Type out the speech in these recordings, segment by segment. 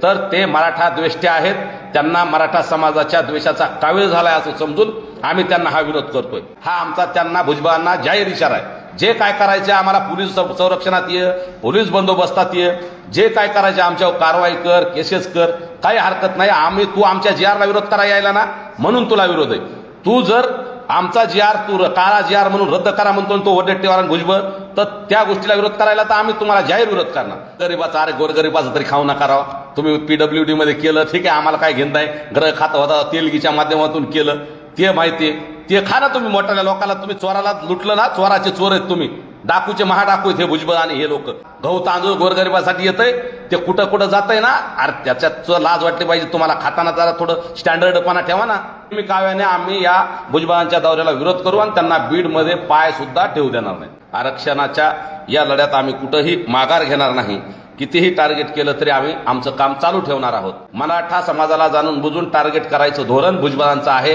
तर ते मराठा द्वेष्टे आहेत, त्यांना मराठा समाजाच्या द्वेषाचा कावीळ झालाय असं समजून आम्ही त्यांना हा विरोध करतोय। हा आमचा त्यांना भुजबळांना जाहीर इशारा आहे। जे काय करायचे आम्हाला पोलीस संरक्षणात ये, पोलीस बंदोबस्तात ये, जे काय करायचे आमच्यावर कारवाई कर, केसेस कर, काही हरकत नाही। तू आमच्या जीआरला विरोध करायला यायला ना म्हणून तुला विरोध आहे। तू जर आमचा जीआर तू काळा जीआर म्हणून रद्द करा म्हणतो तो वडेट्टीवार भुजबळ, तर त्या गोष्टीला विरोध करायला तर आम्ही तुम्हाला जाहीर विरोध करणार। गरीबाचा अरे गोरगरीबाचं तरी खाऊ नका राव, तुम्ही पीडब्ल्यूडी मध्ये केलं ठीक आहे, आम्हाला काय घेणं आहे, ग्रह खातं होता तेलगीच्या माध्यमातून केलं ते माहितीये, ते खा ना तुम्ही। मोठ्या लोकांना तुम्ही चोराला लुटलं ना, चोराचे चोर आहेत तुम्ही, डाकूचे महाडाकू आहेत हे भुजबळ आणि हे लोक। गहू तांदूळ गोरगरिबासाठी येतंय ते कुठं कुठं जातंय ना, अरे त्याच्यात लाज वाटली पाहिजे तुम्हाला। खाताना जरा थोडं स्टँडर्डपणा ठेवा ना तुम्ही। काव्याने आम्ही या भुजबळांच्या दौऱ्याला विरोध करू आणि त्यांना बीडमध्ये पाय सुद्धा ठेवू देणार नाही। आरक्षणाच्या या लढ्यात आम्ही कुठंही माघार घेणार नाही। कितीही टार्गेट केलं तरी आम्ही आमचं काम चालू ठेवणार आहोत। मराठा समाजाला जाणून बुजून टार्गेट करायचं धोरण भुजबळांचं आहे,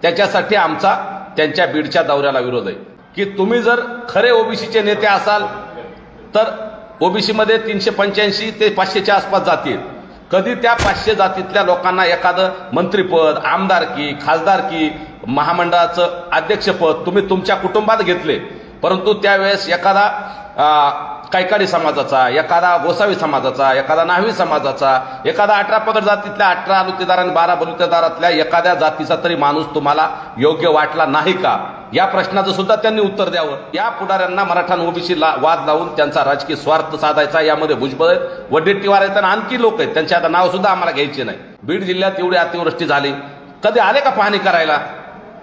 त्याच्यासाठी आमचा त्यांच्या बीडच्या दौऱ्याला विरोध आहे। की तुम्ही जर खरे ओबीसीचे नेते असाल तर ओबीसी मध्ये 385 ते 500च्या आसपास जाती आहेत। कधी त्या 500 जातीतल्या लोकांना एखादं मंत्रीपद, आमदारकी, खासदारकी, महामंडळाचं अध्यक्षपद तुम्ही तुमच्या कुटुंबात घेतले, परंतु त्यावेळेस एखादा कैकाडी समाजाचा, एखादा गोसावी समाजाचा, एखादा न्हावी समाजाचा, एखादा 18 पगड जातीतल्या 18 अलुतेदार आणि 12 बलुतेदारातल्या एखाद्या जातीचा तरी माणूस तुम्हाला योग्य वाटला नाही का, या प्रश्नाचं सुद्धा त्यांनी उत्तर द्यावं। या पुढाऱ्यांना मराठा ओबीसी वाद लावून त्यांचा राजकीय स्वार्थ साधायचा, यामध्ये भुजबळ आहेत, वडेट्टीवार आहेत आणि आणखी लोक आहेत, त्यांचे आता नाव सुद्धा आम्हाला घ्यायचे नाही। बीड जिल्ह्यात एवढी अतिवृष्टी झाली, कधी आले का पाहणी करायला?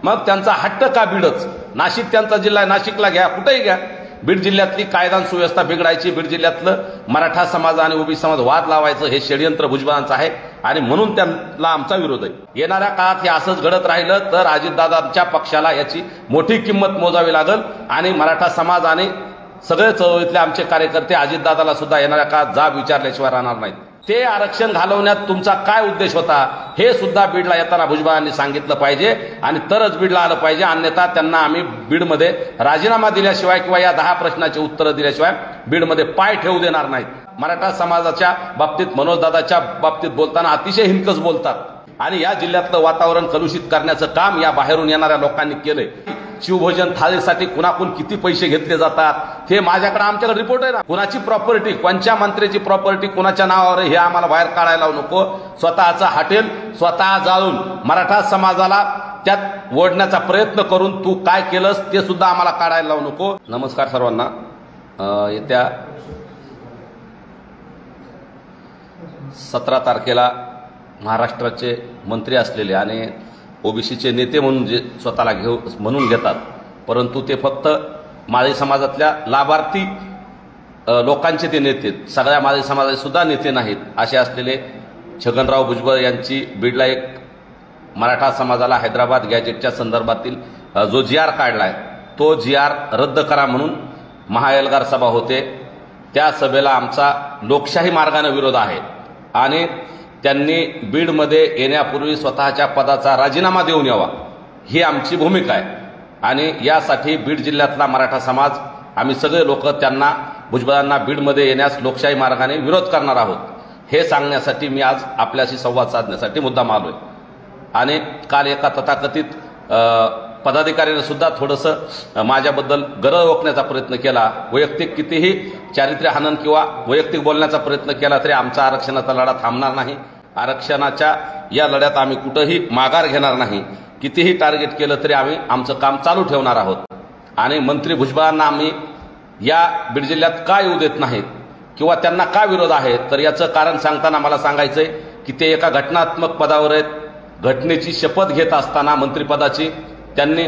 मग त्यांचा हट्ट का बीडच? नाशिक त्यांचा जिल्हा आहे, नाशिकला घ्या, कुठेही घ्या। बीड जिल्ह्यातली कायदा सुव्यवस्था बिघडायची, बीड जिल्ह्यातलं मराठा समाज आणि ओबीसी समाज वाद लावायचं हे षडयंत्र भुजबळांचं आहे आणि म्हणून त्यांना आमचा विरोध आहे। येणाऱ्या काळात हे असंच घडत राहिलं तर अजितदादांच्या पक्षाला याची मोठी किंमत मोजावी लागेल आणि मराठा समाज आणि सगळे चळवळीतले आमचे कार्यकर्ते अजितदादाला सुद्धा येणाऱ्या काळात जाब विचारल्याशिवाय राहणार नाहीत। ते आरक्षण घालवण्यात तुमचा काय उद्देश होता हे सुद्धा बीडला येताना भुजबळांनी सांगितलं पाहिजे आणि तरच बीडला आलं पाहिजे, अन्यथा त्यांना आम्ही बीडमध्ये राजीनामा दिल्याशिवाय किंवा या 10 प्रश्नाची उत्तरं दिल्याशिवाय बीडमध्ये पाय ठेवू देणार नाहीत। मराठा समाजाच्या बाबतीत, मनोजदादाच्या बाबतीत बोलताना अतिशय हिणकस बोलतात आणि या जिल्ह्यातलं वातावरण कलुषित करण्याचं काम या बाहेरून येणाऱ्या लोकांनी केलंय। शिवभोजन थाळीसाठी कुणाकून किती पैसे घेतले जातात हे आमच्याकडे रिपोर्ट आहे ना। कुणाची प्रॉपर्टी, कोणत्या मंत्र्याची प्रॉपर्टी कुणाच्या नावावर हे आम्हाला बाहेर काढायला नको। स्वतःचा हॉटेल स्वतः जाळून मराठा समाजाला त्यात ओढण्याचा प्रयत्न करून तू काय केलंस ते सुद्धा आम्हाला काढायला लावू नको। नमस्कार सर्वांना। येत्या 17 तारखेला महाराष्ट्राचे मंत्री असलेले आणि ओबीसीचे नेते म्हणून जे स्वतःला म्हणून घेतात, परंतु ते फक्त माळी समाजातल्या लाभार्थी लोकांचे ते नेते, सगळ्या माळी समाजाचे सुद्धा नेते नाहीत, असे असलेले छगनराव भुजबळ यांची बीडला एक मराठा समाजाला हैदराबाद गॅजेटच्या संदर्भातील जो जीआर काढलाय तो जीआर रद्द करा म्हणून महाएल्गार सभा होते। त्या सभेला आमचा लोकशाही मार्गाने विरोध आहे आणि त्यांनी बीडमध्ये येण्यापूर्वी स्वतःच्या पदाचा राजीनामा देऊन यावा ही आमची भूमिका आहे आणि यासाठी बीड जिल्ह्यातला मराठा समाज आम्ही सगळे लोक त्यांना भुजबळांना बीडमध्ये येण्यास लोकशाही मार्गाने विरोध करणार आहोत हे सांगण्यासाठी मी आज आपल्याशी संवाद साधण्यासाठी मुद्दाम आलोय। आणि काल एका तथाकथित पदाधिकाऱ्याने सुद्धा थोडंसं माझ्याबद्दल गरळ ओकण्याचा प्रयत्न केला। वैयक्तिक कितीही चारित्र्य हनन किंवा वैयक्तिक बोलण्याचा प्रयत्न केला तरी आमचा आरक्षणाचा लढा थांबणार नाही। आरक्षणाच्या या लढ्यात आम्ही कुठंही माघार घेणार नाही। कितीही टार्गेट केलं तरी आम्ही आमचं काम चालू ठेवणार आहोत आणि मंत्री भुजबळांना आम्ही या बीड जिल्ह्यात का येऊ देत नाहीत किंवा त्यांना का विरोध आहे तर याचं कारण सांगताना मला सांगायचंय की ते एका घटनात्मक पदावर आहेत। घटनेची शपथ घेत असताना मंत्रिपदाची त्यांनी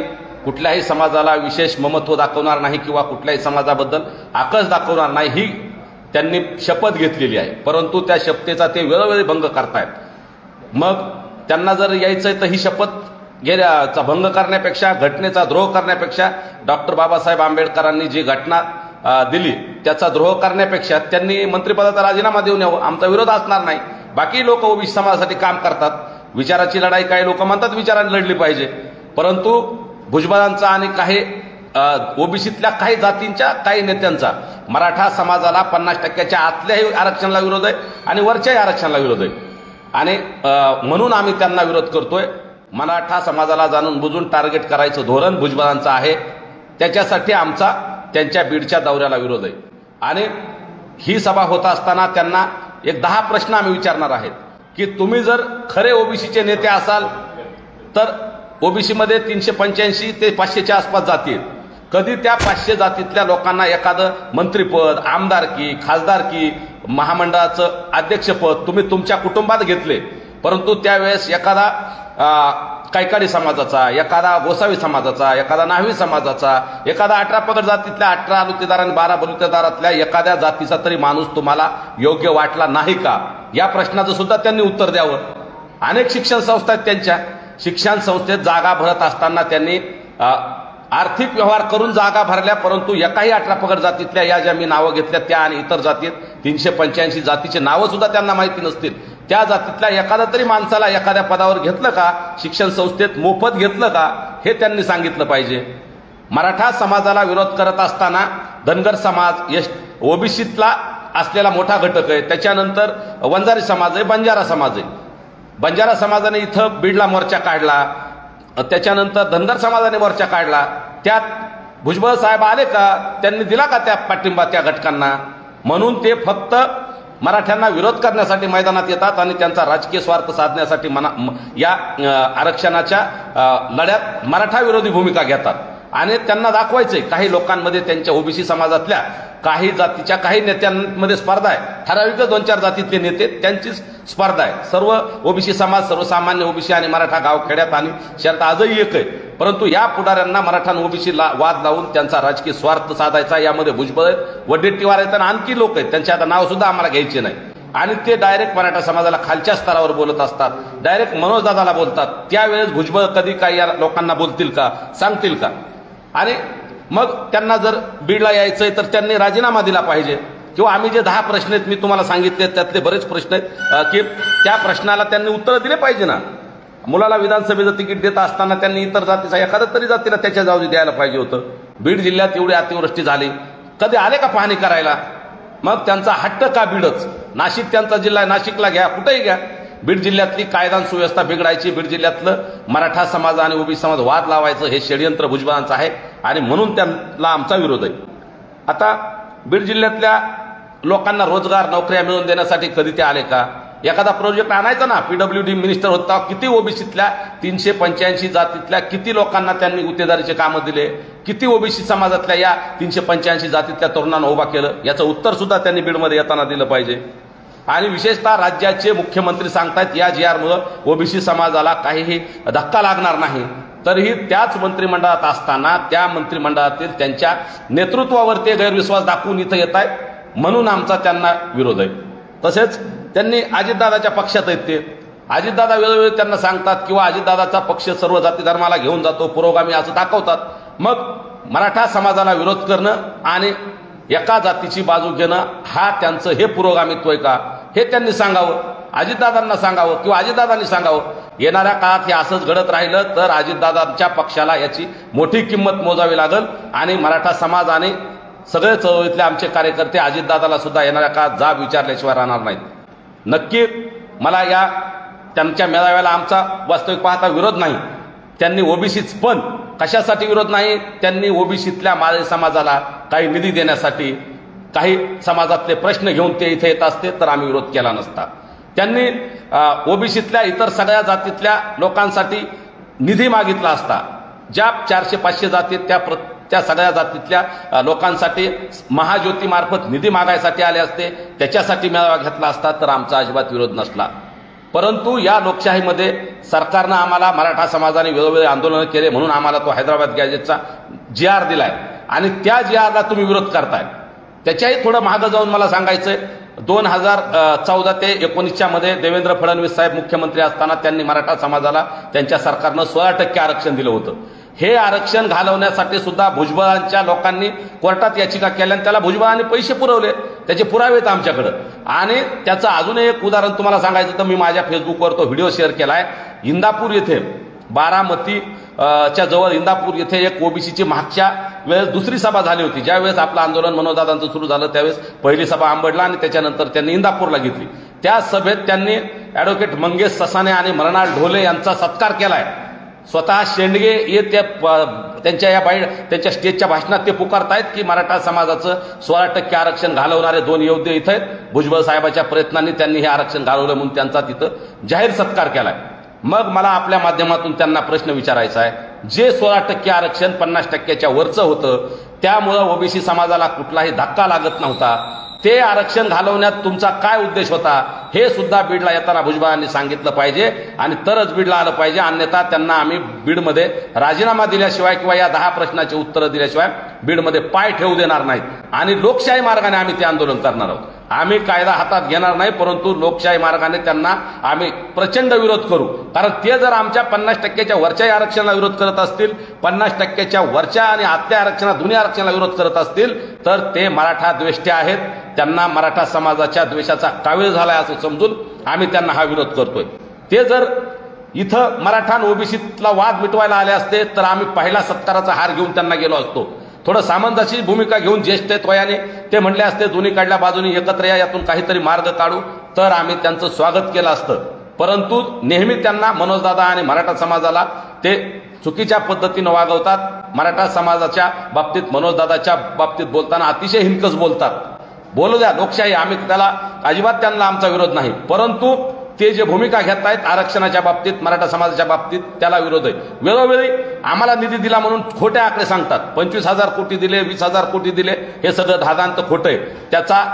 कुठल्याही समाजाला विशेष ममत्व दाखवणार नाही किंवा कुठल्याही समाजाबद्दल आकस दाखवणार नाही ही त्यांनी शपथ घेतलेली आहे, परंतु त्या शपथेचा ते वेळोवेळी भंग करतायत। मग त्यांना जर यायचंय तर ही शपथ घेण्याचा भंग करण्यापेक्षा, घटनेचा द्रोह करण्यापेक्षा, डॉक्टर बाबासाहेब आंबेडकरांनी जी घटना दिली त्याचा द्रोह करण्यापेक्षा त्यांनी मंत्रिपदाचा राजीनामा देऊन यावं। आमचा विरोध असणार नाही। बाकी लोक ओबीसी समाजासाठी काम करतात, विचाराची लढाई काही लोक म्हणतात विचारांनी लढली पाहिजे, परंतु भुजबळांचा आणि काही ओबीसीतल्या काही जातींच्या काही नेत्यांचा मराठा समाजाला 50% आतल्याही आरक्षणाला विरोध आहे आणि वरच्याही आरक्षणाला विरोध आहे आणि म्हणून आम्ही त्यांना विरोध करतोय. मराठा समाजाला जाणून बुजून टार्गेट करायचं धोरण भुजबळांचं आहे. त्याच्यासाठी आमचा त्यांच्या बीडच्या दौऱ्याला विरोध आहे आणि ही सभा होत असताना त्यांना एक 10 प्रश्न आम्ही विचारणार आहेत की तुम्ही जर खरे ओबीसीचे नेते असाल तर ओबीसीमध्ये 385 ते 500च्या आसपास जाती आहेत. कधी त्या 500 जातीतल्या लोकांना एखादं मंत्रिपद, आमदारकी, खासदारकी, महामंडळाचं अध्यक्षपद तुम्ही तुमच्या कुटुंबात घेतले, परंतु त्यावेळेस एखादा कैकाडी समाजाचा, एखादा गोसावी समाजाचा, एखादा न्हावी समाजाचा, एखादा 18 पगड जातीतल्या 18 अलुतेदार आणि 12 बलुतेदारातल्या एखाद्या जातीचा तरी माणूस तुम्हाला योग्य वाटला नाही का, या प्रश्नाचं सुद्धा त्यांनी उत्तर द्यावं. अनेक शिक्षण संस्था आहेत, त्यांच्या शिक्षण संस्थेत जागा भरत असताना त्यांनी आर्थिक व्यवहार करून जागा भरल्या, परंतु एकाही 18 पगड जातीतल्या या ज्या मी नावं घेतल्या त्या आणि इतर जातीत 385 जातीचे नावं सुद्धा त्यांना माहिती नसतील. त्या जातीतल्या एखाद्या तरी माणसाला एखाद्या पदावर घेतलं का, शिक्षण संस्थेत मोफत घेतलं का, हे त्यांनी सांगितलं पाहिजे. मराठा समाजाला विरोध करत असताना धनगर समाज ओबीसीतला असलेला मोठा घटक आहे. त्याच्यानंतर वंजारी समाज आहे, बंजारा समाज आहे. बंजारा समाजाने इथं बीडला मोर्चा काढला, त्याच्यानंतर धनगर समाजाने मोर्चा काढला. त्यात भुजबळ साहेब आले का, त्यांनी दिला का त्या पाठिंबा त्या घटकांना? म्हणून ते फक्त मराठ्यांना विरोध करण्यासाठी मैदानात येतात आणि त्यांचा राजकीय स्वार्थ साधण्यासाठी या आरक्षणाच्या लढ्यात मराठा विरोधी भूमिका घेतात आणि त्यांना दाखवायचंय काही लोकांमध्ये त्यांच्या ओबीसी समाजातल्या काही जातीच्या काही नेत्यांमध्ये स्पर्धा आहे. ठराविक 2-4 जातीतले नेते त्यांची स्पर्धा आहे. सर्व ओबीसी समाज, सर्वसामान्य ओबीसी आणि मराठा गावखेड्यात आणि शहरात आजही एक आहे. परंतु या पुढाऱ्यांना मराठा आणि ओबीसी वाद लावून त्यांचा राजकीय स्वार्थ साधायचा. यामध्ये भुजबळ आहेत, वडेट्टीवार आहेत आणि आणखी लोक आहेत, त्यांचे आता नाव सुद्धा आम्हाला घ्यायचे नाही. आणि ते डायरेक्ट मराठा समाजाला खालच्या स्तरावर बोलत असतात, डायरेक्ट मनोजदादाला बोलतात. त्यावेळेस भुजबळ कधी काही या लोकांना बोलतील का, सांगतील का? आणि मग त्यांना जर बीडला यायचंय तर त्यांनी राजीनामा दिला पाहिजे. किंवा आम्ही जे 10 प्रश्न आहेत मी तुम्हाला सांगितले त्यातले बरेच प्रश्न आहेत की त्या प्रश्नाला त्यांनी उत्तर दिले पाहिजे ना. मुलाला विधानसभेचं तिकीट देत असताना त्यांनी इतर जातीचा एखाद्या तरी जातीला त्याच्या जाऊ द्यायला पाहिजे होतं. बीड जिल्ह्यात एवढी अतिवृष्टी झाली, कधी आले का पाहणी करायला? मग त्यांचा हट्ट का बीडच? नाशिक त्यांचा जिल्हा आहे, नाशिकला घ्या, कुठेही घ्या. बीड जिल्ह्यातली कायदा सुव्यवस्था बिघडायची, बीड जिल्ह्यातलं मराठा समाज आणि ओबीसी समाज वाद लावायचं हे षडयंत्र भुजबळांचं आहे आणि म्हणून त्यांना आमचा विरोध आहे. आता बीड जिल्ह्यातल्या लोकांना रोजगार, नोकऱ्या मिळवून देण्यासाठी कधी ते आले का? एखादा प्रोजेक्ट आणायचा ना. पीडब्ल्यूडी मिनिस्टर होता, किती ओबीसीतल्या 385 जातीतल्या किती लोकांना त्यांनी गुत्तेदारीचे कामं दिले, किती ओबीसी समाजातल्या या 385 जातीतल्या तरुणांना उभा केलं, याचं उत्तर सुद्धा त्यांनी बीडमध्ये येताना दिलं पाहिजे. आणि विशेषतः राज्याचे मुख्यमंत्री सांगतायत या जीआरमुळे ओबीसी समाजाला काहीही धक्का लागणार नाही. तरीही त्याच मंत्रिमंडळात असताना त्या मंत्रिमंडळातील त्यांच्या नेतृत्वावर ते गैरविश्वास दाखवून इथं येत आहेत, म्हणून आमचा त्यांना विरोध आहे. तसेच त्यांनी अजितदादाच्या पक्षात आहेत, ते अजितदादा वेळोवेळी त्यांना सांगतात किंवा अजितदादाचा पक्ष सर्व जाती धर्माला घेऊन जातो, पुरोगामी असं दाखवतात. मग मराठा समाजाला विरोध करणं आणि एका जातीची बाजू घेणं हा त्यांचं हे पुरोगामित्व आहे का, हे त्यांनी सांगावं, अजितदादांना सांगावं किंवा अजितदादांनी सांगावं. येणाऱ्या काळात हे असंच घडत राहिलं तर अजितदादांच्या पक्षाला याची मोठी किंमत मोजावी लागेल आणि मराठा समाज आणि सगळे चळवळीतले आमचे कार्यकर्ते अजितदादाला सुद्धा येणाऱ्या काळात जाब विचारल्याशिवाय राहणार नाहीत. नक्की मला या त्यांच्या मेळाव्याला आमचा वास्तविक पाहता विरोध नाही. त्यांनी ओबीसीच पण कशासाठी विरोध नाही? त्यांनी ओबीसीतल्या माळी समाजाला काही निधी देण्यासाठी, काही समाजातले प्रश्न घेऊन ते इथे येत असते तर आम्ही विरोध केला नसता. त्यांनी ओबीसीतल्या इतर सगळ्या जातीतल्या लोकांसाठी निधी मागितला असता. ज्या 400-500 जाती त्या सगळ्या जातीतल्या लोकांसाठी महाज्योतीमार्फत निधी मागायसाठी आले असते, त्याच्यासाठी मेळावा घेतला असता तर आमचा अजिबात विरोध नसला. परंतु या लोकशाहीमध्ये सरकारनं आम्हाला मराठा समाजाने वेळोवेळी आंदोलन केले म्हणून आम्हाला तो हैदराबाद गॅजेटचा GR दिलाय आणि त्या GRला तुम्ही विरोध करताय. त्याच्याही थोडं मागं जाऊन मला सांगायचंय, 2014 ते 19 मध्ये देवेंद्र फडणवीस साहेब मुख्यमंत्री असताना त्यांनी मराठा समाजाला त्यांच्या सरकारनं 16% आरक्षण दिलं होतं. हे आरक्षण घालवण्यासाठी सुद्धा भुजबळांच्या लोकांनी कोर्टात याचिका केल्या आणि त्याला भुजबळांनी पैसे पुरवले. त्याचे पुरावे आहेत आमच्याकडं. आणि त्याचं अजून एक उदाहरण तुम्हाला सांगायचं तर मी माझ्या फेसबुकवर तो व्हिडिओ शेअर केलाय. इंदापूर येथे बारामती च्या जवळ इंदापूर येथे एक ओबीसीची मागच्या वेळेस दुसरी सभा झाली होती. ज्यावेळेस आपलं आंदोलन मनोजदादांचं सुरू झालं त्यावेळेस पहिली सभा आंबडला आणि त्याच्यानंतर त्यांनी इंदापूरला घेतली. त्या सभेत त्यांनी ॲडव्होकेट मंगेश ससाने आणि मृणाल ढोले यांचा सत्कार केलाय. स्वतः शेंडगे हे त्यांच्या स्टेजच्या भाषणात ते पुकारतायत की मराठा समाजाचं 16% आरक्षण घालवणारे 2 योद्धे इथं आहेत. भुजबळ साहेबांच्या प्रयत्नांनी त्यांनी हे आरक्षण घालवलं म्हणून त्यांचा तिथं जाहीर सत्कार केलाय. मग मला आपल्या माध्यमातून त्यांना प्रश्न विचारायचा आहे, जे 16% आरक्षण 50%च्या वरचं होतं त्यामुळं ओबीसी समाजाला कुठलाही धक्का लागत नव्हता, ते आरक्षण घालवण्यात तुमचा काय उद्देश होता हे सुद्धा बीडला येताना भुजबळांनी सांगितलं पाहिजे आणि तरच बीडला आलं पाहिजे. अन्यथा त्यांना आम्ही बीडमध्ये राजीनामा दिल्याशिवाय किंवा या 10 प्रश्नाची उत्तरं दिल्याशिवाय बीडमध्ये पाय ठेवू देणार नाहीत आणि लोकशाही मार्गाने आम्ही ते आंदोलन करणार आहोत. आम्ही कायदा हातात घेणार नाही, परंतु लोकशाही मार्गाने त्यांना आम्ही प्रचंड विरोध करू. कारण ते जर आमच्या 50%च्या वरच्याही आरक्षणाला विरोध करत असतील, 50%च्या वरच्या आणि आतल्या आरक्षणाला दोन्ही आरक्षणाला विरोध करत असतील तर ते मराठा द्वेष्टे आहेत. त्यांना मराठा समाजाच्या द्वेषाचा कावीळ झालाय असं समजून आम्ही त्यांना हा विरोध करतोय. ते जर इथं मराठा आणि ओबीसीतला वाद मिटवायला आले असते तर आम्ही पहिला सत्काराचा हार घेऊन त्यांना गेलो असतो. थोडं सामंजस्याची भूमिका घेऊन ज्येष्ठ वयाने ते म्हणले असते दोन्ही काढल्या बाजूनी एकत्र या, यातून काहीतरी मार्ग काढू, तर आम्ही त्यांचं स्वागत केलं असतं. परंतु नेहमी त्यांना मनोजदादा आणि मराठा समाजाला ते चुकीच्या पद्धतीनं वागवतात. मराठा समाजाच्या बाबतीत मनोजदादाच्या बाबतीत बोलताना अतिशय हिणकस बोलतात. बोलू द्या, लोकशाही, आम्ही त्याला अजिबात त्यांना आमचा विरोध नाही. परंतु ते जे भूमिका घेत आहेत आरक्षणाच्या बाबतीत, मराठा समाजाच्या बाबतीत, त्याला विरोध आहे. वेळोवेळी आम्हाला निधी दिला म्हणून खोटे आकडे सांगतात. 25,000 कोटी दिले, 20,000 कोटी दिले, हे सगळं धादांत खोटं आहे.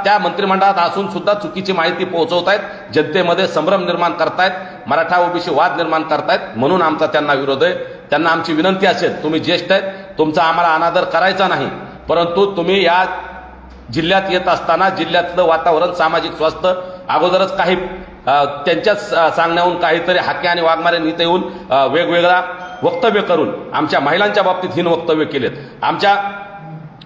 त्या मंत्रिमंडळात असून सुद्धा चुकीची माहिती पोहोचवतायत, जनतेमध्ये संभ्रम निर्माण करतायत, मराठा ओबीसी वाद निर्माण करतायत. म्हणून आमचा त्यांना विरोध आहे. त्यांना आमची विनंती असेल, तुम्ही ज्येष्ठ आहेत, तुमचा आम्हाला अनादर करायचा नाही, परंतु तुम्ही या जिल्ह्यात येत असताना जिल्ह्यातलं वातावरण, सामाजिक स्वास्थ्य अगोदरच काही त्यांच्याच सांगण्याहून काहीतरी हाके आणि वाघमारे नीत येऊन वेगवेगळा वक्तव्य करून आमच्या महिलांच्या बाबतीत हीन वक्तव्य केलेत. आमच्या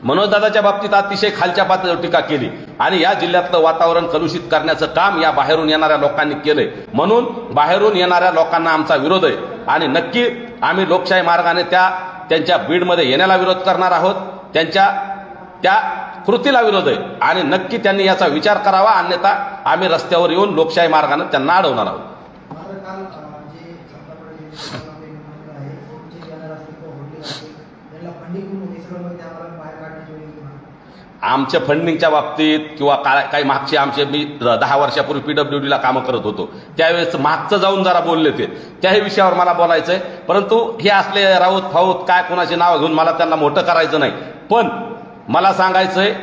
मनोजदादाच्या बाबतीत अतिशय खालच्या पातळीवर टीका केली आणि या जिल्ह्यातलं वातावरण कलुषित करण्याचं काम या बाहेरून येणाऱ्या लोकांनी केलंय. म्हणून बाहेरून येणाऱ्या लोकांना आमचा विरोध आहे आणि नक्की आम्ही लोकशाही मार्गाने त्यांच्या बीडमध्ये येण्याला विरोध करणार आहोत. त्यांच्या त्या कृतीला विरोध आहे आणि नक्की त्यांनी याचा विचार करावा, अन्यथा आम्ही रस्त्यावर येऊन लोकशाही मार्गाने त्यांना अडवणार आहोत. आमच्या फंडिंगच्या बाबतीत किंवा काही मागचे आमचे, मी 10 वर्षापूर्वी पीडब्ल्यूडीला कामं करत होतो, त्यावेळेस मागचं जाऊन जरा बोलले ते, त्याही विषयावर मला बोलायचंय. परंतु हे असले राऊत फाऊत काय कोणाची नावं घेऊन मला त्यांना मोठं करायचं नाही. पण मला सांगायचंय,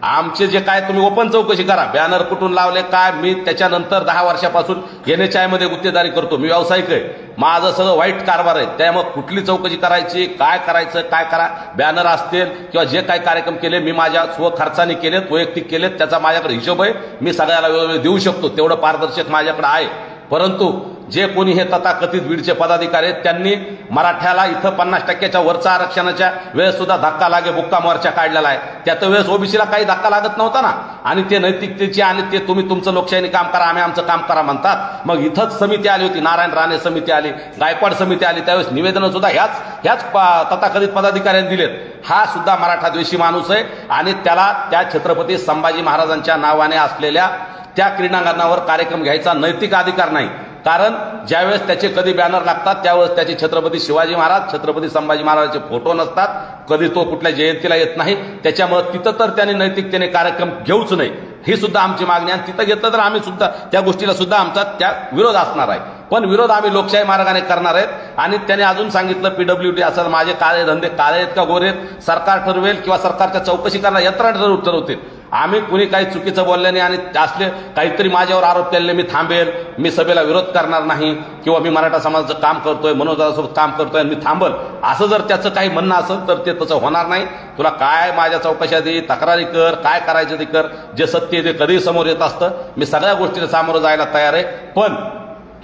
आमचे जे काय तुम्ही ओपन चौकशी करा, बॅनर कुठून लावले काय, मी त्याच्यानंतर 10 वर्षापासून NHI मध्ये गुत्तेदारी करतो, मी व्यावसायिक आहे, माझं सगळं वाईट कारभार आहे. त्यामुळे कुठली चौकशी करायची, काय करायचं, काय करा, बॅनर असतील किंवा जे काही कार्यक्रम केले मी माझ्या स्वखर्चाने केलेत, वैयक्तिक केलेत, त्याचा माझ्याकडे हिशोब आहे. मी सगळ्याला वेळोवेळी देऊ शकतो, तेवढं पारदर्शक माझ्याकडे आहे. परंतु जे कोणी हे तथाकथित बीडचे पदाधिकारी आहेत त्यांनी मराठ्याला इथं 50%च्या वरचा आरक्षणाच्या वेळेस सुद्धा धक्का लागे बुक्का मोर्चा काढलेला आहे. त्यात वेळेस ओबीसीला काही धक्का लागत नव्हता ना, आणि ते नैतिकतेची आणि ते तुम्ही तुमचं लोकशाहीने काम करा, आम्ही आमचं काम करा म्हणतात. मग इथंच समिती आली होती, नारायण राणे समिती आली, गायकवाड समिती आली, त्यावेळेस निवेदनं सुद्धा ह्याच तथाकथित पदाधिकाऱ्यांनी दिलेत. हा सुद्धा मराठा द्वेषी माणूस आहे आणि त्याला त्या छत्रपती संभाजी महाराजांच्या नावाने असलेल्या त्या क्रीडांगणावर कार्यक्रम घ्यायचा नैतिक अधिकार नाही. कारण ज्यावेळेस त्याचे कधी बॅनर लागतात त्यावेळेस त्याचे छत्रपती शिवाजी महाराज, छत्रपती संभाजी महाराजांचे फोटो नसतात, कधी तो कुठल्या जयंतीला येत नाही. त्याच्यामुळे तिथं तर त्यांनी नैतिकतेने कार्यक्रम घेऊच नाही, ही सुद्धा आमची मागणी. आणि तिथं घेतलं तर आम्ही सुद्धा त्या गोष्टीला सुद्धा आमचा त्या विरोध असणार आहे. पण विरोध आम्ही लोकशाही मार्गाने करणार आहेत. आणि त्याने अजून सांगितलं पीडब्ल्यूडी असेल, माझे काळे धंदे काळे आहेत का गोरे आहेत, सरकार ठरवेल किंवा सरकारच्या चौकशी करणार यंत्रणा ठरवतील. आम्ही कुणी काही चुकीचं बोलल्याने आणि असले काहीतरी माझ्यावर आरोप केलेले मी थांबेल, मी सभेला विरोध करणार नाही, किंवा मी मराठा समाजाचं काम करतोय, मनोजदादासोबत काम करतोय आणि मी थांबल, असं जर त्याचं काही म्हणणं असेल तर ते तसं होणार नाही. तुला काय माझ्या चौकशा दे, तक्रारी कर, काय करायचं ते कर, जे सत्य आहे ते कधीही समोर येत असतं. मी सगळ्या गोष्टीला सामोरं जायला तयार आहे. पण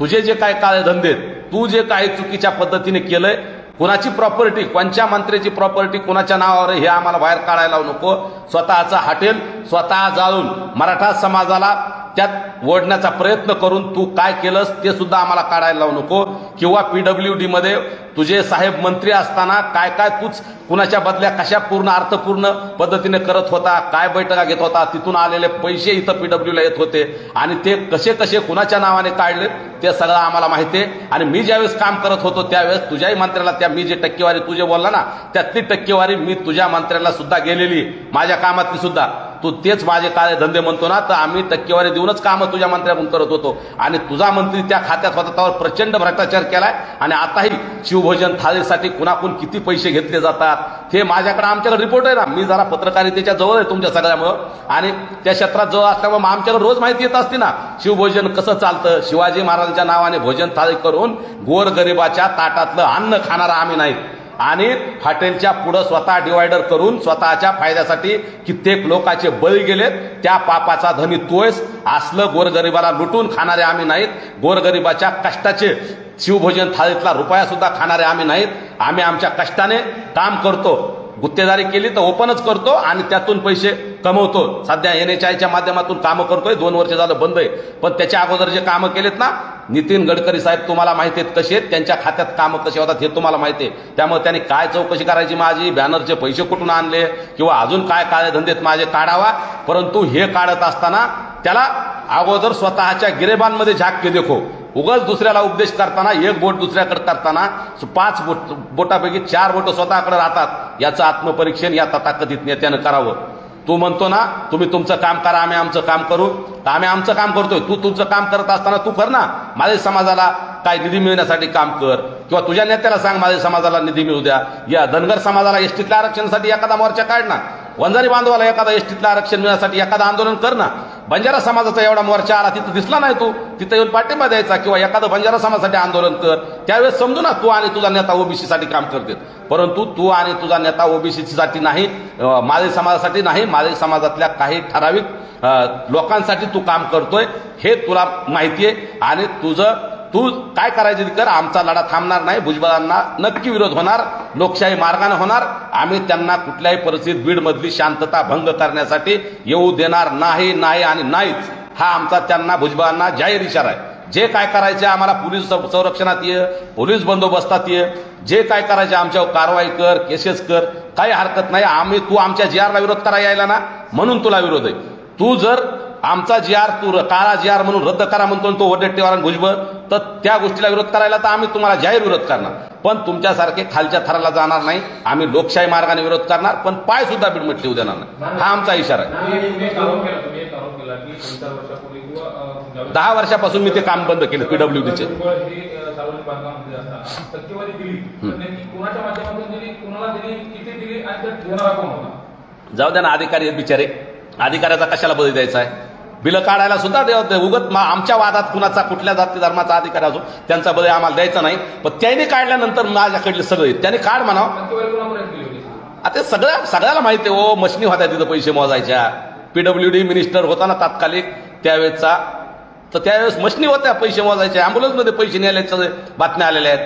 तुझे जे काय काळे धंदे, तू जे काही चुकीच्या पद्धतीने केलंय, कुणाची प्रॉपर्टी, कोणत्या मंत्र्याची प्रॉपर्टी कुणाच्या नावावर हे आम्हाला बाहेर काढायला लावू नको. स्वतःचं हॉटेल स्वतः जाळून मराठा समाजाला त्यात ओढण्याचा प्रयत्न करून तू काय केलंस ते सुद्धा आम्हाला काढायला लावू नको. किंवा पीडब्ल्यूडी मध्ये तुझे साहेब मंत्री असताना काय काय तूच कुणाच्या बदल्या कशा पूर्ण अर्थपूर्ण पद्धतीने करत होता, काय बैठका घेत होता, तिथून आलेले पैसे इथं पीडब्ल्यूला येत होते आणि ते कसे कसे कुणाच्या नावाने काढले ते सगळं आम्हाला माहिती आहे. आणि मी ज्यावेळेस काम करत होतो त्यावेळेस तुझ्याही मंत्र्याला त्या मी जे टक्केवारी तुझे बोलला ना त्यातली टक्केवारी मी तुझ्या मंत्र्याला सुद्धा गेलेली, माझ्या कामातली सुद्धा. तू तेच माझे काळे धंदे म्हणतो ना, तर आम्ही टक्केवारी देऊनच कामं तुझ्या मंत्र्याकडून करत होतो आणि तुझा मंत्री त्या खात्यात होता त्यावर प्रचंड भ्रष्टाचार केलाय. आणि आताही शिवभोजन थाळीसाठी कुणाकून किती पैसे घेतले जातात हे आमच्याकडे रिपोर्ट आहे ना. मी जरा पत्रकारितेच्या जवळ आहे तुमच्या सगळ्यामुळं आणि त्या क्षेत्रात जवळ असल्यामुळे आमच्याकडे रोज माहिती येत असते ना शिवभोजन कसं चालतं. शिवाजी महाराजांच्या नावाने भोजन थाळी करून गोरगरिबाच्या ताटातलं अन्न खाणारा आम्ही नाही आणि हॉटेलच्या पुढं स्वतः डिवायडर करून स्वतःच्या फायद्यासाठी कित्येक लोकांचे बळी गेलेत. त्या पापाचा धनी तोयस. असलं गोरगरिबाला लुटून खाणारे आम्ही नाहीत. गोरगरिबाच्या कष्टाचे शिवभोजन थाळीतला रुपया सुद्धा खाणारे आम्ही नाहीत. आम्ही आमच्या कष्टाने काम करतो. गुत्तेदारी केली तर ओपनच करतो आणि त्यातून पैसे कमवतो. सध्या NHIच्या माध्यमातून कामं करतोय, 2 वर्ष झालं बंद आहे. पण त्याच्या अगोदर जे कामं केलेत ना नितीन गडकरी साहेब तुम्हाला माहिती आहेत कसे आहेत, त्यांच्या खात्यात कामं कसे होतात हे तुम्हाला माहिती आहे. त्यामुळे त्यांनी काय चौकशी करायची माझी, बॅनरचे पैसे कुठून आणले किंवा अजून काय काळे धंदेत माझे काढावा. परंतु हे काढत असताना त्याला अगोदर स्वतःच्या गिरेबांमध्ये झाक देखो. उगाच दुसऱ्याला उपदेश करताना एक बोट दुसऱ्याकडे करताना 5 बोटापैकी 4 बोट स्वतःकडे राहतात. याचं आत्मपरीक्षण या तथाकथित नेत्यानं करावं. तू म्हणतो ना तुम्ही तुमचं काम करा आम्ही आमचं काम करू, तर आम्ही आमचं काम करतोय. तू तुमचं काम करत असताना तू कर ना. माझ्या समाजाला काय निधी मिळण्यासाठी काम कर किंवा तुझ्या नेत्याला सांग माझ्या समाजाला निधी मिळू द्या. या धनगर समाजाला एसटीतल्या आरक्षणासाठी एखादा मोर्चा काढ ना. वंजारी बांधवाला एखादा एसटीतलं आरक्षण मिळण्यासाठी एखादं आंदोलन कर ना. बंजारा समाजाचा एवढा मोर्चा आला तिथं दिसला नाही तू, तिथं येऊन पाठिंबा द्यायचा किंवा एखादं बंजारा समाजासाठी आंदोलन कर. त्यावेळेस समजू ना तू आणि तुझा नेता ओबीसीसाठी काम करते. परंतु तू आणि तुझा नेता ओबीसीसाठी नाही, माळी समाजासाठी नाही, माळी समाजातल्या काही ठराविक लोकांसाठी तू काम करतोय हे तुला माहिती आहे. आणि तू काय करायचं ते कर. आमचा लढा थांबणार नाही. भुजबळांना नक्की विरोध होणार, लोकशाही मार्गाने होणार. आम्ही त्यांना कुठल्याही परिस्थितीत बीडमधली शांतता भंग करण्यासाठी येऊ देणार नाही आणि नाहीच. हा आमचा त्यांना भुजबळांना जाहीर इशारा आहे. जे काय करायचे आम्हाला पोलीस संरक्षणात ये, पोलीस बंदोबस्तात ये, जे काय करायचे आमच्यावर कारवाई कर, केसेस कर, काही हरकत नाही. तू आमच्या GRला विरोध करायला यायला ना म्हणून तुला विरोध आहे. तू जर आमचा GR तू काळा GR म्हणून रद्द करा म्हणतो तो वडेट्टीवार आणि भुजबळ, तर त्या गोष्टीला विरोध करायला तर आम्ही तुम्हाला जाहीर विरोध करणार. पण तुमच्यासारखे खालच्या थराला जाणार नाही. आम्ही लोकशाही मार्गाने विरोध करणार, पण पाय सुद्धा बीडमध्ये ठेवू देणार नाही. हा आमचा इशारा आहे. 10 वर्षापासून मी ते काम बंद केलं PWDचे. जाऊ द्या ना, अधिकारी आहेत बिचारे, अधिकाऱ्याचा कशाला बळी द्यायचा आहे. बिलं काढायला सुद्धा उगत आमच्या वादात कुणाचा कुठल्या जाती धर्माचा अधिकारी असो त्यांचा बळी आम्हाला द्यायचा नाही. पण त्यांनी काढल्यानंतर माझ्याकडले सगळे त्यांनी काढ म्हणावं. आता सगळ्याला माहिती आहे. मशिनी होत्या तिथं पैसे मोजायच्या. PWD मिनिस्टर होता ना तात्कालिक त्यावेळेसचा, तर त्यावेळेस मशिनी होत्या पैसे मोजायच्या. अँब्युलन्समध्ये पैसे नेल्याच्या बातम्या आलेल्या आहेत.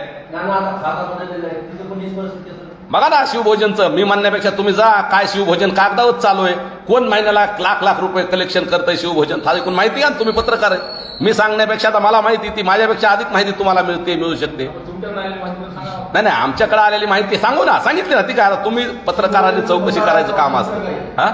बघा ना शिवभोजनचं. मी म्हणण्यापेक्षा तुम्ही जा, काय शिवभोजन कागदावत चालू आहे. कोण महिन्याला लाख रुपये कलेक्शन करतंय शिवभोजन थाळीकून माहिती आहे. तुम्ही पत्रकार आहे. मी सांगण्यापेक्षा तर मला माहिती, ती माझ्यापेक्षा अधिक माहिती तुम्हाला मिळू शकते. नाही आमच्याकडे आलेली माहिती सांगू ना, सांगितली ना ती काय. आता तुम्ही पत्रकारांनी चौकशी करायचं काम असतं. हा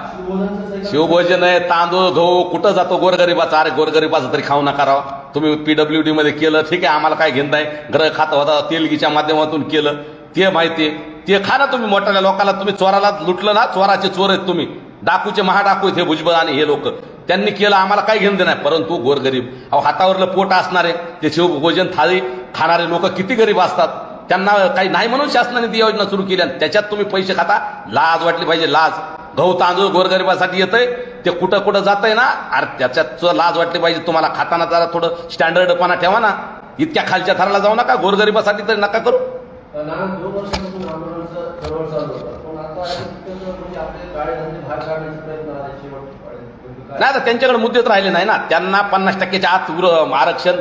शिवभोजन आहे, तांदूळ गहू कुठं जातो गोरगरिबाचा. अरे गोरगरिबाचं तरी खाऊ नका राव. तुम्ही PWD मध्ये केलं ठीक आहे, आम्हाला काय घेणं आहे. ग्रह खातं होता तेलगीच्या माध्यमातून केलं ते माहिती आहे. ते खा ना तुम्ही. मोठ्या लोकांना तुम्ही चोराला लुटलं ना, चोराचे चोर आहेत तुम्ही. डाकूचे महाडाकू आहेत हे भुजबळ आणि हे लोक. त्यांनी केलं, आम्हाला काही घेणं नाही. परंतु गोरगरीब हातावरलं पोट असणारे ते शिवभोजन थाळी खाणारे लोक किती गरीब असतात. त्यांना काही नाही म्हणून शासनाने ती योजना सुरू केली आणि त्याच्यात तुम्ही पैसे खाता. लाज वाटली पाहिजे, लाज. गहू तांदूळ गोरगरिबासाठी येतंय ते कुठं जातंय ना. अरे त्याच्यात लाज वाटली पाहिजे तुम्हाला. खाताना जरा थोडं स्टँडर्डपणा ठेवा ना. इतक्या खालच्या थराला जाऊ नका. गोरगरिबासाठी तरी नका करू. नाही तर त्यांच्याकडे मुद्देच राहिले नाही ना. त्यांना 50% आत आरक्षण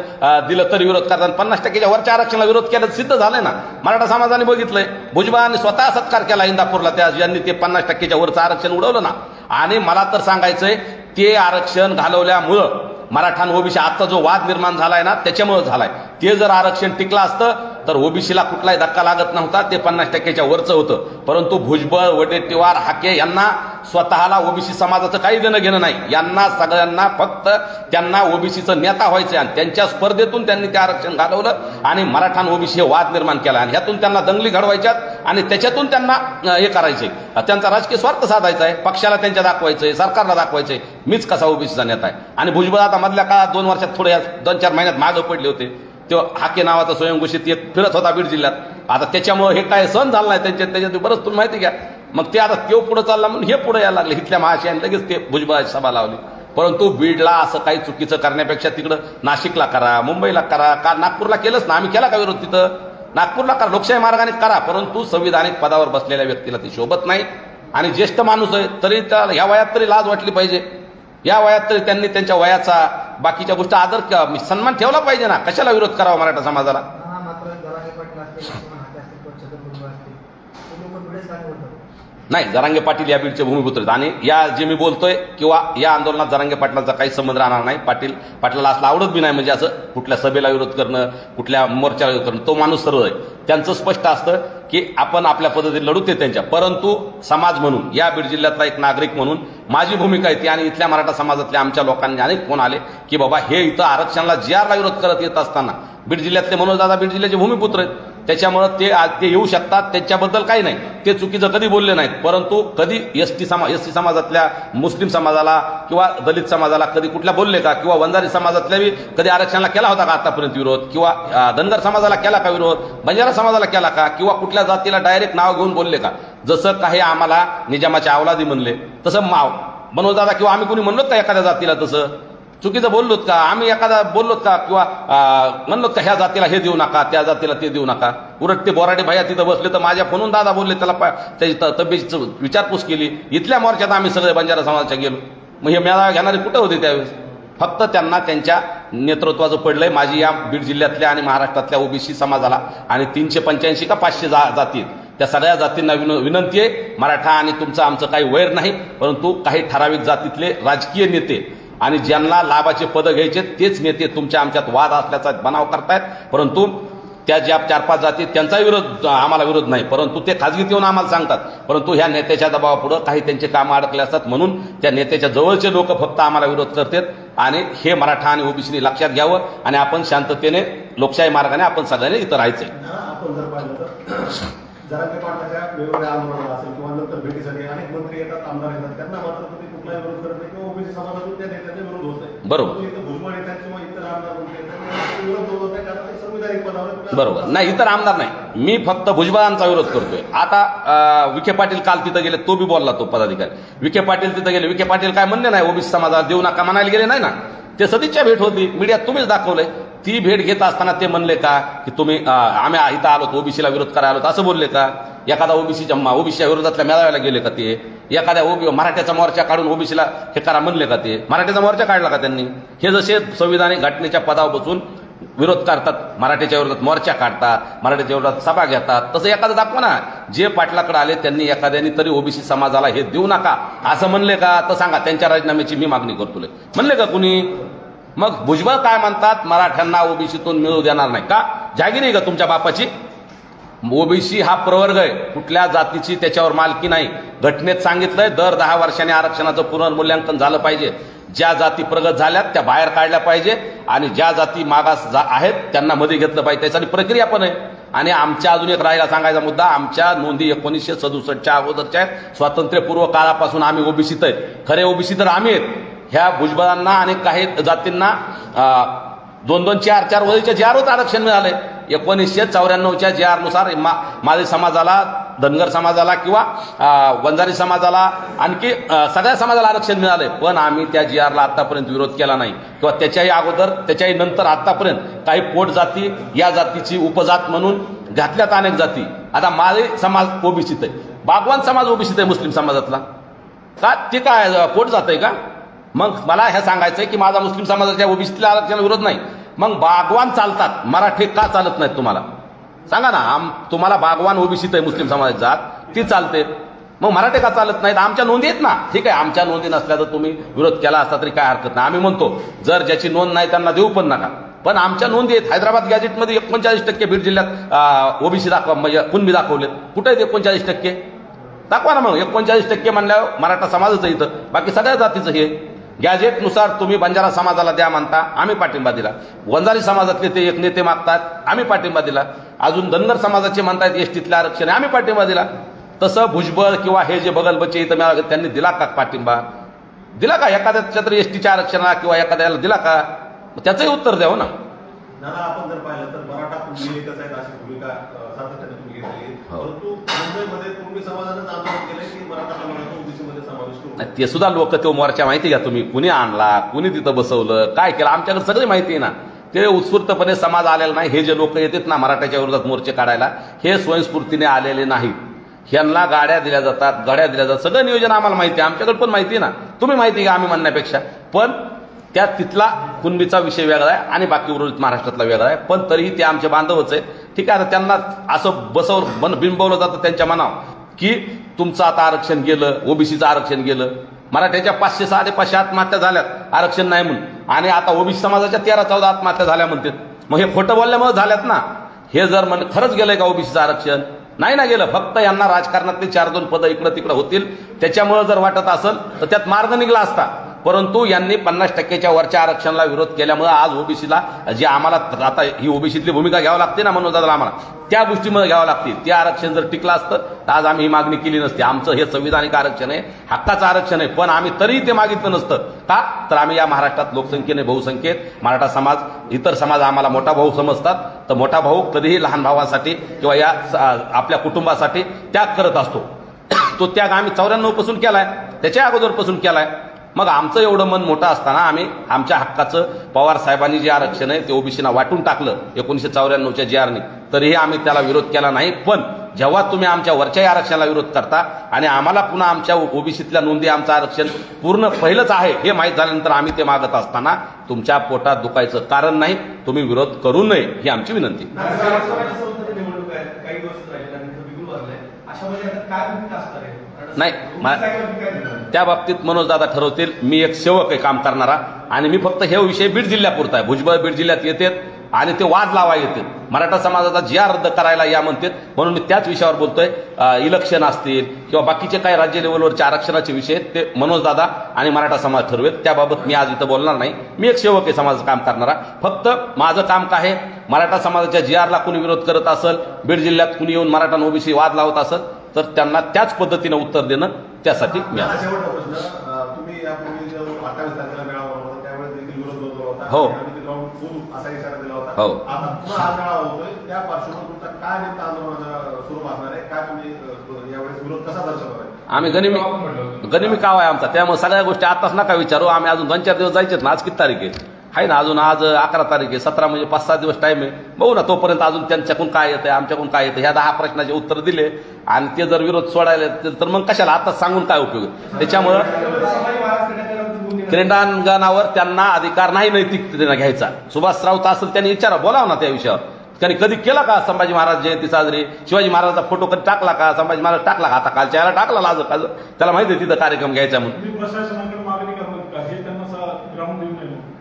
दिलं तरी विरोध करतात. 50% वरच्या आरक्षणाला विरोध केला सिद्ध झालंय ना. मराठा समाजाने बघितलंय. भुजबळांनी स्वतः सत्कार केला इंदापूरला त्या ज्यांनी ते 50% वरचं आरक्षण उडवलं ना. आणि मला तर सांगायचंय ते आरक्षण घालवल्यामुळं मराठा ओबीसी आजचा जो वाद निर्माण झालाय ना त्याच्यामुळे झालाय. ते जर आरक्षण टिकलं असतं तर ओबीसीला कुठलाही धक्का लागत नव्हता, ते 50% वरचं होतं. परंतु भुजबळ, वडेट्टीवार, हाके यांना स्वतःला ओबीसी समाजाचं काही देणं घेणं नाही. यांना सगळ्यांना फक्त त्यांना ओबीसीचं नेता व्हायचं आणि त्यांच्या स्पर्धेतून त्यांनी ते आरक्षण घालवलं आणि मराठा आणि ओबीसी हे वाद निर्माण केला आणि ह्यातून त्यांना दंगली घडवायच्यात आणि त्याच्यातून त्यांना हे करायचंय. त्यांचा राजकीय स्वार्थ साधायचा आहे, पक्षाला त्यांच्या दाखवायचंय, सरकारला दाखवायचंय मीच कसा ओबीसीचा नेता आहे. आणि भुजबळ आता मधल्या काळात 2 वर्षात थोड्या 2-4 महिन्यात मागं पडले होते. तो हाके नावाचा स्वयंघोषित एक फिरत होता बीड जिल्ह्यात. आता त्याच्यामुळे हे काय सहन झालं नाही त्याच्यात बरंच तुम्ही माहिती घ्या. मग ते आता तो पुढे चालला म्हणून हे पुढे यायला लागले. इथल्या महाशयाने लगेच ते भुजबळाची सभा लावली. परंतु बीडला असं काही चुकीचं करण्यापेक्षा तिकडं नाशिकला करा, मुंबईला करा, का नागपूरला केलंच ना. आम्ही केला का विरोध तिथं? नागपूरला करा, लोकशाही मार्गाने करा. परंतु संविधानिक पदावर बसलेल्या व्यक्तीला ती शोभत नाही. आणि ज्येष्ठ माणूस आहे तरी त्या ह्या वयात तरी लाज वाटली पाहिजे. या वयात तरी त्यांनी त्यांच्या वयाचा बाकीच्या गोष्टी आदर सन्मान ठेवला पाहिजे ना. कशाला विरोध करावा मराठा समाजाला? नाही, जरांगे पाटील या बीडचे भूमिपुत्र आहेत आणि या जे मी बोलतोय किंवा या आंदोलनात जरांगे पाटलांचा काही संबंध राहणार नाही. पाटलाला असलं आवडत बी नाही, म्हणजे असं कुठल्या सभेला विरोध करणं, कुठल्या मोर्चाला विरोध करणं. तो माणूस सरळ आहे. त्यांचं स्पष्ट असतं की आपण आपल्या पद्धतीने लढू ते त्यांच्या. परंतु समाज म्हणून, या बीड जिल्ह्यातला एक नागरिक म्हणून माझी भूमिका आहे ती. आणि इथल्या मराठा समाजातल्या आमच्या लोकांनी अनेक फोन आले की बाबा हे इथं आरक्षणाला जीआरला विरोध करत येत असताना बीड जिल्ह्यातले मनोजदादा बीड जिल्ह्याचे भूमिपुत्र आहेत, त्याच्यामुळे ते येऊ शकतात, त्यांच्याबद्दल काही नाही. ते चुकीचं कधी बोलले नाहीत. परंतु कधी एसटी समाजातल्या मुस्लिम समाजाला किंवा दलित समाजाला कधी कुठल्या बोलले का? किंवा वंजारी समाजातल्या कधी आरक्षणाला केला होता का आतापर्यंत विरोध? किंवा धनगर समाजाला केला का विरोध? बंजारा समाजाला केला का? किंवा कुठल्या जातीला डायरेक्ट नाव घेऊन बोलले का? जसं काही आम्हाला निजामाच्या अवलादी म्हणले तसं मनोजदादा किंवा आम्ही कोणी म्हणलोत का एखाद्या जातीला तसं चुकीचं बोललोत का? आम्ही एखादा बोललोत का? किंवा म्हणलोत का ह्या जातीला हे देऊ नका, त्या जातीला ते देऊ नका? उलट ते बोराडे भैया तिथं बसले तर माझ्या फोनून दादा बोलले, त्याला त्याची तब्येतीची विचारपूस केली. इथल्या मोर्चात आम्ही सगळे बंजारा समाजाच्या गेलो. मग हे मेळावा घेणारे कुठं होते त्यावेळेस? फक्त त्यांना त्यांच्या नेतृत्वाचं पडलंय. माझी या बीड जिल्ह्यातल्या आणि महाराष्ट्रातल्या ओबीसी समाजाला आणि 385 का 500 जाती त्या सगळ्या जातींना विनंती आहे, मराठा आणि तुमचं आमचं काही वैर नाही, परंतु काही ठराविक जातीतले राजकीय नेते आणि ज्यांना लाभाचे पद घ्यायचे तेच नेते तुमच्या आमच्यात वाद असल्याचा बनाव करतायत. परंतु त्या ज्या 4-5 जाती त्यांचा विरोध, आम्हाला विरोध नाही, परंतु ते खाजगीत येऊन आम्हाला सांगतात. परंतु ह्या नेत्याच्या दबावापुढे काही त्यांचे कामं अडकले असतात म्हणून त्या नेत्याच्या जवळचे लोक फक्त आम्हाला विरोध करतात. आणि हे मराठा आणि ओबीसीने लक्षात घ्यावं आणि आपण शांततेने लोकशाही मार्गाने आपण सगळ्यांनी इथं राहायचंय. आपण जर पाहिलं तर जरांगे पाटलाच्या वेगवेगळ्या आंदोलनाला असेल किंवा नंतर भेटीसाठी अनेक मंत्री येतात, आमदार येतात, त्यांना मात्र तुम्ही कुठलाही विरोध करत नाही किंवा ओबीसी समाजातून त्या नेत्यांचा विरोध होत नाही. बरोबर. इथं भुजबळ येतात किंवा इतर आमदार मंत्री येतात विरोध होत नाही कारण ते संविधानिक पदावर. बरोबर. नाही, इतर आमदार नाही, मी फक्त भुजबळांचा विरोध करतोय. आता विखे पाटील काल तिथं गेले, तो बी बोलला, तो पदाधिकारी विखे पाटील तिथं गेले. विखे पाटील काय म्हणले नाही ओबीसी समाजाला देऊ नका म्हणायला गेले नाही ना. ते सदिच्छा भेट होती, मीडियात तुम्हीच दाखवलंय. ती भेट घेत असताना ते म्हणले का की तुम्ही आम्ही इथं आलो ओबीसीला विरोध करायला आलो असं बोलले का? एखादा ओबीसीच्या विरोधातल्या मेळाव्याला गेले का ते? एखाद्या मराठ्याचा मोर्चा काढून ओबीसीला हे करा म्हणले का ते? मराठ्याचा मोर्चा काढला का त्यांनी? हे जसे संविधानिक घटनेच्या पदावर बसून विरोध करतात, मराठ्याच्या विरोधात मोर्चा काढतात, मराठ्याच्या विरोधात सभा घेतात, तसं एखादं दाखवा ना. जे पाटलाकडे आले त्यांनी एखाद्यानी तरी ओबीसी समाजाला हे देऊ नका असं म्हणले का? तर सांगा, त्यांच्या राजीनाम्याची मी मागणी करतो. म्हणले का कुणी? मग भुजबळ काय म्हणतात, मराठ्यांना ओबीसीतून मिळू देणार नाही का? जागीर आहे का तुमच्या बापाची? ओबीसी हा प्रवर्ग आहे, कुठल्या जातीची त्याच्यावर मालकी नाही. घटनेत सांगितलंय दर 10 वर्षांनी आरक्षणाचं पुनर्मूल्यांकन झालं पाहिजे. ज्या जाती प्रगत झाल्यात त्या बाहेर काढल्या पाहिजे आणि ज्या जाती मागास आहेत त्यांना मध्ये घेतलं पाहिजे. त्यासाठी प्रक्रिया पण आहे. आणि आमच्या अजून एक राहिला सांगायचा मुद्दा, आमच्या नोंदी 1967च्या अगोदरच्या आहेत. स्वातंत्र्यपूर्व काळापासून आम्ही ओबीसीत आहेत. खरे ओबीसी तर आम्ही आहेत. ह्या भुजबळांना आणि काही जातींना 2-2, 4-4 वरीच्या जीआरवर आरक्षण मिळाले. 1994च्या जीआरनुसार माळी समाजाला, धनगर समाजाला किंवा वंजारी समाजाला, आणखी सगळ्या समाजाला आरक्षण मिळाले. पण आम्ही त्या जीआरला आतापर्यंत विरोध केला नाही किंवा त्याच्याही अगोदर त्याच्याही नंतर आतापर्यंत काही पोट जाती या जातीची उपजात म्हणून घातल्यात अनेक जाती. आता माळी समाज ओबीसीत आहे, बागवान समाज ओबीसीत आहे मुस्लिम समाजातला का? ते काय पोट जात आहे का? मग मला हे सांगायचंय की माझा मुस्लिम समाजाच्या ओबीसीतल्या आरक्षणाला विरोध नाही. मग बागवान चालतात, मराठी का चालत नाहीत तुम्हाला सांगा ना. तुम्हाला बागवान ओबीसीत आहे मुस्लिम समाजाची जात, ती चालते, मग मराठी का चालत नाहीत? आमच्या नोंदी आहेत ना. ठीक आहे, आमच्या नोंदी नसल्या तर तुम्ही विरोध केला असता तरी काय हरकत नाही. आम्ही म्हणतो जर ज्याची नोंद नाही त्यांना देऊ पण नका. पण आमच्या नोंदी आहेत. हैदराबाद गॅजेटमध्ये 39% बीड जिल्ह्यात ओबीसी दाखवा, म्हणजे कुणबी दाखवलेत. कुठे आहेत 39%? दाखवा ना मग. 39% म्हणल्यावर मराठा समाजाचं इथं, बाकी सगळ्या जातीचं हे. गॅजेटनुसार तुम्ही बंजारा समाजाला द्या म्हणता, आम्ही पाठिंबा दिला. वंजारी समाजातले ते एक नेते मागतात, आम्ही पाठिंबा दिला. अजून धनगर समाजाचे म्हणतायत एसटीतले आरक्षण, आम्ही पाठिंबा दिला. तसं भुजबळ किंवा हे जे बगलबच्चे इथं मिळाले त्यांनी दिला का पाठिंबा? दिला का एखाद्या तरी एसटीच्या आरक्षणाला किंवा एखाद्याला दिला का? त्याचंही उत्तर द्यावं ना. दादा, आपण जर पाहिलं तर मराठा कुणबी एकच आहेत अशी भूमिका सातत्याने तुम्ही घेतली. हो. परंतु मुंबईमध्ये कुणबी समाजानेच आंदोलन केलंय की मराठा समाजाचा ओबीसीमध्ये समावेश करू. नाही, ते सुद्धा लोक तो मोर्चा माहिती का तुम्ही? कुणी आणला, कुणी तिथं बसवलं, काय केलं, आमच्याकडे सगळी माहिती आहे ना. ते उत्स्फूर्तपणे समाज आलेला नाही. हे जे लोक येतात ना मराठ्याच्या विरोधात मोर्चे काढायला, हे स्वयंस्फूर्तीने आलेले नाहीत. ह्यांना गाड्या दिल्या जातात, गाड्या दिल्या जातात, सगळं नियोजन आम्हाला माहिती आहे. आमच्याकडे पण माहिती आहे ना. तुम्ही माहिती का आम्ही म्हणण्यापेक्षा? पण त्यात तिथला कुणबीचा विषय वेगळा आहे आणि बाकी उर्वरित महाराष्ट्रातला वेगळा आहे. पण तरीही ते आमचे बांधवच आहेत. ठीक आहे, आता त्यांना असं बिंबवलं जातं त्यांच्या मनावर की तुमचं आता आरक्षण गेलं, ओबीसीचं आरक्षण गेलं. मराठ्याच्या 500-550 आत्महत्या झाल्यात आरक्षण नाही म्हणून, आणि आता ओबीसी समाजाच्या 13-14 आत्महत्या झाल्या म्हणतात. मग हे खोटं बोलल्यामुळे झाल्यात ना. हे जर म्हणजे खरंच गेलंय का ओबीसीचं आरक्षण? नाही ना गेलं. फक्त यांना राजकारणातली 4-2 पदं इकडं तिकडं होतील त्याच्यामुळे जर वाटत असेल तर त्यात मार्ग निघला असता. परंतु यांनी 50%च्या वरच्या आरक्षणाला विरोध केल्यामुळे आज ओबीसीला जे आम्हाला आता ही ओबीसीतली भूमिका घ्यावी लागते ना मनोज दादाला, आम्हाला त्या गोष्टीमध्ये घ्यावं लागते. ते आरक्षण जर टिकलं असतं तर आज आम्ही ही मागणी केली नसती. आमचं हे संविधानिक आरक्षण आहे, हक्काचं आरक्षण आहे, पण आम्ही तरीही ते मागितलं नसतं. का? तर आम्ही या महाराष्ट्रात लोकसंख्येने बहुसंख्येत मराठा समाज, इतर समाज आम्हाला मोठा भाऊ समजतात. तर मोठा भाऊ कधीही लहान भावासाठी किंवा या आपल्या कुटुंबासाठी त्याग करत असतो. तो त्याग आम्ही 94 पासून केलाय, त्याच्या अगोदरपासून केलाय. मग आमचं एवढं मन मोठं असताना आम्ही आमच्या हक्काचं पवार साहेबांनी जे आरक्षण आहे ते ओबीसीना वाटून टाकलं 1994च्या GRने, तरीही आम्ही त्याला विरोध केला नाही. पण जेव्हा तुम्ही आमच्या वरच्याही आरक्षणाला विरोध करता आणि आम्हाला पुन्हा आमच्या ओबीसीतल्या नोंदी आमचं आरक्षण पूर्ण पहिलंच आहे हे माहीत झाल्यानंतर आम्ही ते मागत असताना तुमच्या पोटात दुखायचं कारण नाही. तुम्ही विरोध करू नये ही आमची विनंती. नाही, त्या बाबतीत मनोज दादा ठरवतील. मी एक सेवक आहे काम करणारा, आणि मी फक्त हे विषय बीड जिल्ह्यापुरता आहे. भुजबळ बीड जिल्ह्यात येतात आणि ते वाद लावा येतात. मराठा समाजाचा GR रद्द करायला या म्हणतात, म्हणून मी त्याच विषयावर बोलतोय. इलेक्शन असतील किंवा बाकीचे काही राज्य लेवलवरचे आरक्षणाचे विषय ते मनोज दादा आणि मराठा समाज ठरवेल. त्याबाबत मी आज इथं बोलणार नाही. मी एक सेवक आहे समाजाचं काम करणारा. फक्त माझं काम काय आहे, मराठा समाजाच्या GRला कुणी विरोध करत असेल, बीड जिल्ह्यात कुणी येऊन मराठा ओबीसी वाद लावत असेल तर त्यांना त्याच पद्धतीनं उत्तर देणं, त्यासाठी मी शेवटचा प्रश्न, तुम्ही यापूर्वी जो 28 तारखेला मेळावा होता त्यावेळेस देखील विरोध होत होता. हो. असा इशारा दिला होता. हो. आता पुन्हा हा मेळावा होतोय, त्या पार्श्वभूमीवर तुमचा काय नेमका आंदोलनाचा स्वरूप असणार आहे? काय तुम्ही यावेळेस विरोध कसा दर्शवणार आहे? आम्ही गनिमी काव आहे आमचा, त्यामुळे सगळ्या गोष्टी आताच नका विचारू. आम्ही अजून 2-4 दिवस जायचेत ना. आज किती तारीख आहे ना? अजून आज 11 तारीख आहे. 17 म्हणजे 5-6 दिवस टाइम आहे. बघू ना, तोपर्यंत अजून त्यांच्याकडून काय येतं, आमच्याकडून काय येतं, ह्या 10 प्रश्नाचे उत्तर दिले आणि ते जर विरोध सोडायला तर मग कशाला आताच सांगून काय उपयोग. त्याच्यामुळं क्रीडांगणावर त्यांना अधिकार नाही नैतिकतेने घ्यायचा. सुभाष राऊत असेल त्यांनी विचारा, बोलावं ना त्या विषयावर. त्यांनी कधी केला का संभाजी महाराज जयंती साजरी? शिवाजी महाराजांचा फोटो कधी टाकला का? संभाजी महाराज टाकला का? आता कालच्या याला टाकला लाज, त्याला माहिती आहे तिथं कार्यक्रम घ्यायचा म्हणून.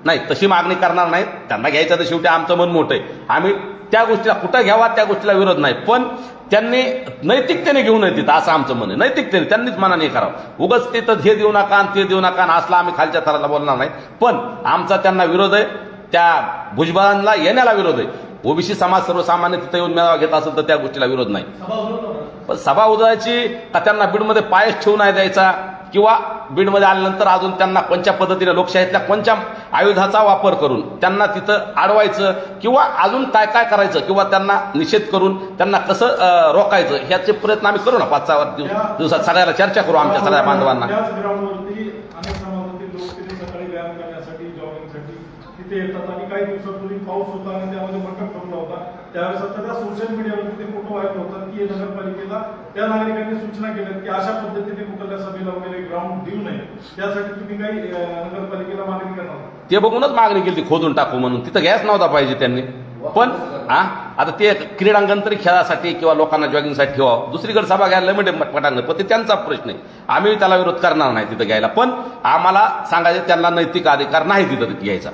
नाही, तशी मागणी करणार नाही. त्यांना घ्यायचं तर शेवटी आमचं मन मोठं आहे. आम्ही त्या गोष्टीला कुठं घ्यावा त्या गोष्टीला विरोध नाही, पण त्यांनी नैतिकतेने घेऊन येतात असं आमचं मन आहे. नैतिकतेने त्यांनीच मनाने करावं. उगाच ते तर हे देऊ नका आणि ते देऊ नका असला आम्ही खालच्या थराला बोलणार नाही. पण आमचा त्यांना विरोध आहे, त्या भुजबळांना येण्याला विरोध आहे. ओबीसी समाज सर्वसामान्य तिथे येऊन मेळावा घेत असेल तर त्या गोष्टीला विरोध नाही. पण सभा उजवायची का त्यांना बीडमध्ये पायच ठेवू नाही द्यायचा, किंवा बीडमध्ये आल्यानंतर अजून त्यांना कोणत्या पद्धतीने लोकशाहीतल्या कोणत्या आयुधाचा वापर करून त्यांना तिथं अडवायचं किंवा अजून काय काय करायचं किंवा त्यांना निषेध करून त्यांना कसं रोखायचं ह्याचे प्रयत्न आम्ही करू ना. 5-6 दिवसात सगळ्याला चर्चा करू आमच्या सगळ्या बांधवांना. तिथे येतात आणि काही दिवसापूर्वी पाऊस होता आणि त्यामध्ये मंडप ठेवला होता. त्यावेळेस आता त्या सोशल मीडियावरती ते फोटो व्हायरल होतात की नगरपालिकेला त्या नागरिकांनी सूचना केल्या की अशा पद्धतीने कुठल्या सभेला वगैरे ग्राउंड देऊ नये. त्यासाठी तुम्ही काही नगरपालिकेला मागणी करणार? ते बघूनच मागणी केली ती खोदून टाकू म्हणून. तिथं गॅस नव्हता पाहिजे त्यांनी. पण आता ते क्रीडांगण तरी खेळासाठी किंवा लोकांना जॉगिंगसाठी ठेवावं. दुसरीकडे सभा घ्यायला पटांगण, पण ते त्यांचा प्रश्न आहे. आम्ही त्याला विरोध करणार नाही तिथं घ्यायला. पण आम्हाला सांगायचं त्यांना नैतिक अधिकार नाही तिथं घ्यायचा.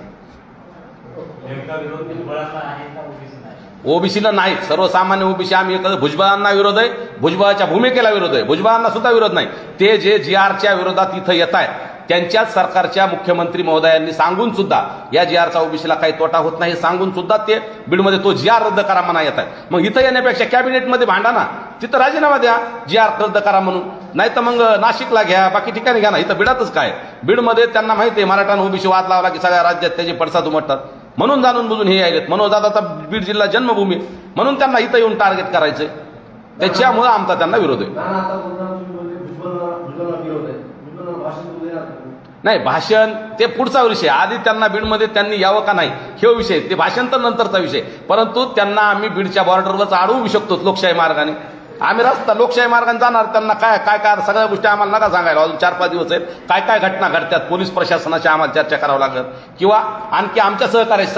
नेमका विरोध भुजबळांना आहे का ओबीसीला आहे? ओबीसीला नाही, सर्वसामान्य ओबीसी आम्ही एकत्र. भुजबळांना विरोध आहे, भुजबळाच्या भूमिकेला विरोध आहे, भुजबळांना सुद्धा विरोध नाही. ते जे GRच्या विरोधात इथं येत आहेत त्यांच्याच सरकारच्या मुख्यमंत्री महोदयांनी सांगून सुद्धा या GRचा ओबीसीला काही तोटा होत नाही सांगून सुद्धा ते बीडमध्ये तो GR रद्द करा म्हणा येत आहेत. मग इथं येण्यापेक्षा कॅबिनेटमध्ये भांडा ना, तिथं राजीनामा द्या GR रद्द करा म्हणून. नाही तर मग नाशिकला घ्या, बाकी ठिकाणी घ्या ना. इथं बीडातच काय, बीडमध्ये त्यांना माहिती आहे मराठा आणि ओबीसी वाद लावला की सगळ्या राज्यात त्याचे पडसाद उमटतात. म्हणून जाणून बुजून हे यायलेत. मनोजदादाचा बीड जिल्हा जन्मभूमी म्हणून त्यांना इथं येऊन टार्गेट करायचंय. त्याच्यामुळे आमचा त्यांना विरोध आहे. नाही, भाषण ते पुढचा विषय. आधी त्यांना बीडमध्ये त्यांनी यावं का नाही हे विषय, ते भाषण तर नंतरचा विषय. परंतु त्यांना आम्ही बीडच्या बॉर्डरवरच अडवू शकतो लोकशाही मार्गाने. आम्ही रस्ता लोकशाही मार्गाने जाणार. त्यांना काय काय काय सगळ्या गोष्टी आम्हाला नका सांगायला. अजून 4-5 दिवस आहेत. काय काय घटना घडतात पोलीस प्रशासनाची आम्हाला चर्चा करावं लागेल किंवा आणखी आमच्या सहकार्याची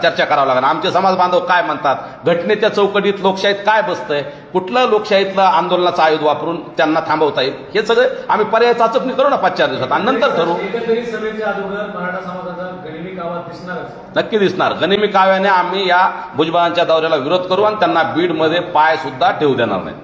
चर्चा करावं लागेल. आमचे समाज बांधव काय म्हणतात, घटनेच्या चौकटीत लोकशाहीत काय बसतंय, कुठलं लोकशाहीतलं आंदोलनाचा आयुध वापरून त्यांना थांबवता येईल, हे सगळं आम्ही पर्याय चाचपणी करू ना 5-4 दिवसात आणि नंतर ठरवू. एकंदरीत सभेच्या अगोदर मराठा समाजाचा गनिमी कावा दिसणारच. नक्की दिसणार. गनिमी काव्याने आम्ही या भुजबळांच्या दौऱ्याला विरोध करू आणि त्यांना बीडमध्ये पाय सुद्धा ठेवू देणार नाही.